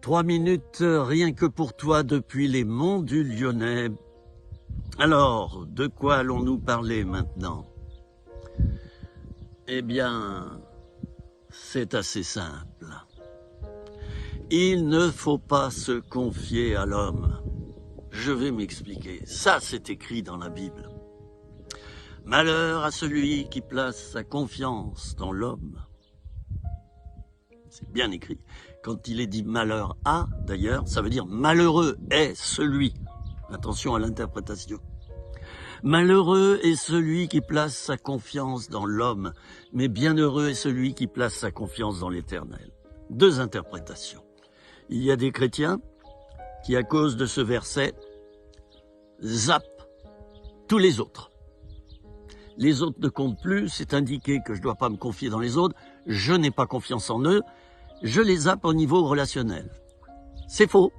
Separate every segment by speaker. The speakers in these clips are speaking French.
Speaker 1: 3 minutes rien que pour toi depuis les monts du Lyonnais. Alors, de quoi allons-nous parler maintenant? Eh bien, c'est assez simple. Il ne faut pas se confier à l'homme. Je vais m'expliquer. Ça, c'est écrit dans la Bible. Malheur à celui qui place sa confiance dans l'homme. C'est bien écrit. Quand il est dit malheur à, d'ailleurs, ça veut dire malheureux est celui. Attention à l'interprétation. Malheureux est celui qui place sa confiance dans l'homme, mais bienheureux est celui qui place sa confiance dans l'Éternel. Deux interprétations. Il y a des chrétiens qui, à cause de ce verset, zappent tous les autres. Les autres ne comptent plus, c'est indiqué que je ne dois pas me confier dans les autres, je n'ai pas confiance en eux, je les zappe au niveau relationnel. C'est faux.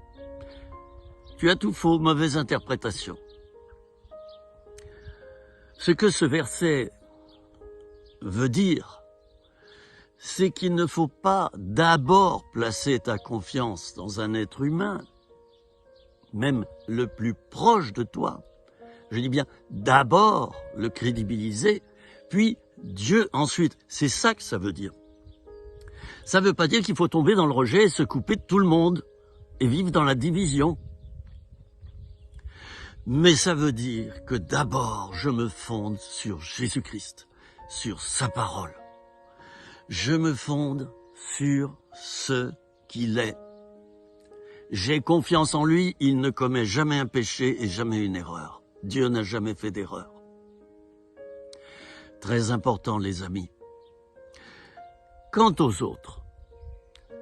Speaker 1: Tu as tout faux, mauvaise interprétation. Ce que ce verset veut dire, c'est qu'il ne faut pas d'abord placer ta confiance dans un être humain, même le plus proche de toi. Je dis bien d'abord le crédibiliser, puis Dieu ensuite. C'est ça que ça veut dire. Ça ne veut pas dire qu'il faut tomber dans le rejet et se couper de tout le monde et vivre dans la division. Mais ça veut dire que d'abord je me fonde sur Jésus-Christ, sur sa parole. Je me fonde sur ce qu'il est. J'ai confiance en lui, il ne commet jamais un péché et jamais une erreur. Dieu n'a jamais fait d'erreur. Très important, les amis. Quant aux autres,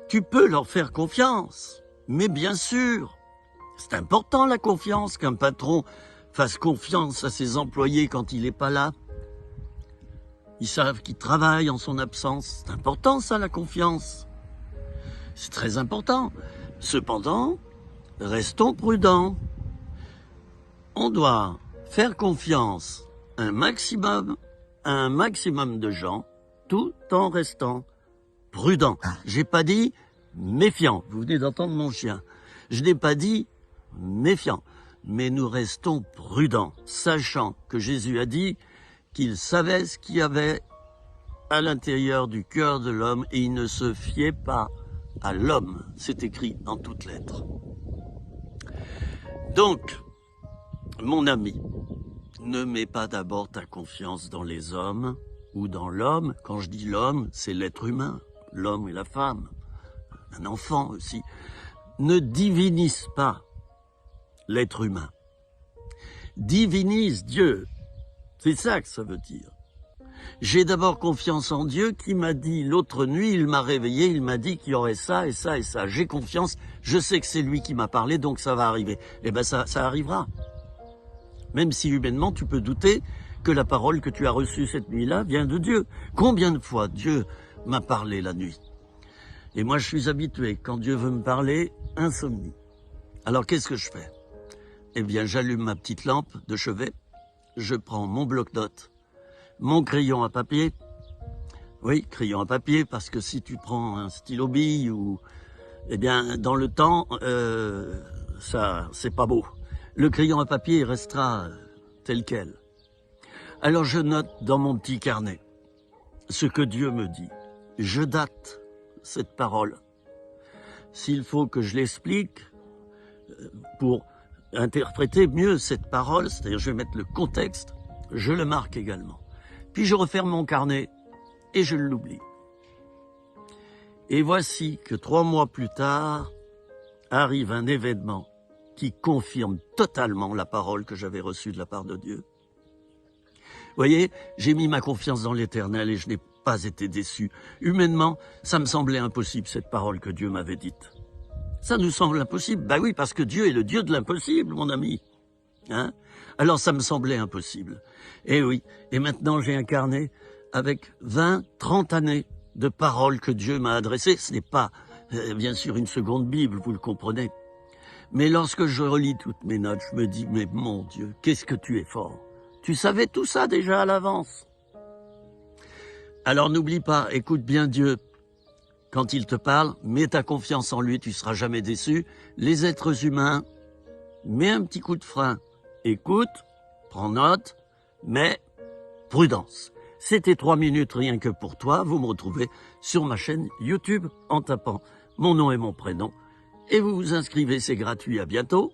Speaker 1: tu peux leur faire confiance, mais bien sûr, c'est important la confiance, qu'un patron fasse confiance à ses employés quand il n'est pas là. Ils savent qu'il travaille en son absence. C'est important ça, la confiance. C'est très important. Cependant, restons prudents. On doit faire confiance à un maximum de gens, tout en restant prudent. J'ai pas dit méfiant. Vous venez d'entendre mon chien. Je n'ai pas dit méfiant. Mais nous restons prudents, sachant que Jésus a dit qu'il savait ce qu'il y avait à l'intérieur du cœur de l'homme et il ne se fiait pas à l'homme. C'est écrit en toutes lettres. Donc, mon ami, ne mets pas d'abord ta confiance dans les hommes ou dans l'homme. Quand je dis l'homme, c'est l'être humain, l'homme et la femme, un enfant aussi. Ne divinise pas l'être humain. Divinise Dieu. C'est ça que ça veut dire. J'ai d'abord confiance en Dieu qui m'a dit l'autre nuit, il m'a réveillé, il m'a dit qu'il y aurait ça et ça et ça. J'ai confiance, je sais que c'est lui qui m'a parlé, donc ça va arriver. Eh bien ça arrivera. Même si humainement tu peux douter que la parole que tu as reçue cette nuit-là vient de Dieu. Combien de fois Dieu m'a parlé la nuit? Et moi je suis habitué, quand Dieu veut me parler, insomnie. Alors qu'est-ce que je fais? Eh bien j'allume ma petite lampe de chevet, je prends mon bloc-notes, mon crayon à papier. Oui, crayon à papier, parce que si tu prends un stylo bille ou, eh bien, dans le temps, ça, c'est pas beau. Le crayon à papier, il restera tel quel. Alors je note dans mon petit carnet ce que Dieu me dit. Je date cette parole. S'il faut que je l'explique pour interpréter mieux cette parole, c'est-à-dire je vais mettre le contexte, je le marque également. Puis je referme mon carnet et je l'oublie. Et voici que 3 mois plus tard, arrive un événement qui confirme totalement la parole que j'avais reçue de la part de Dieu. Vous voyez, j'ai mis ma confiance dans l'Éternel et je n'ai pas été déçu. Humainement, ça me semblait impossible, cette parole que Dieu m'avait dite. Ça nous semble impossible. Ben oui, parce que Dieu est le Dieu de l'impossible, mon ami. Hein? Alors ça me semblait impossible. Et oui, et maintenant j'ai un carnet avec 20, 30 années de paroles que Dieu m'a adressées. Ce n'est pas, bien sûr, une seconde Bible, vous le comprenez. Mais lorsque je relis toutes mes notes, je me dis, mais mon Dieu, qu'est-ce que tu es fort. Tu savais tout ça déjà à l'avance. Alors n'oublie pas, écoute bien Dieu. quand il te parle, mets ta confiance en lui, tu seras jamais déçu. Les êtres humains, mets un petit coup de frein, écoute, prends note, mais prudence. C'était 3 minutes rien que pour toi. Vous me retrouvez sur ma chaîne YouTube en tapant mon nom et mon prénom. Et vous vous inscrivez, c'est gratuit. À bientôt.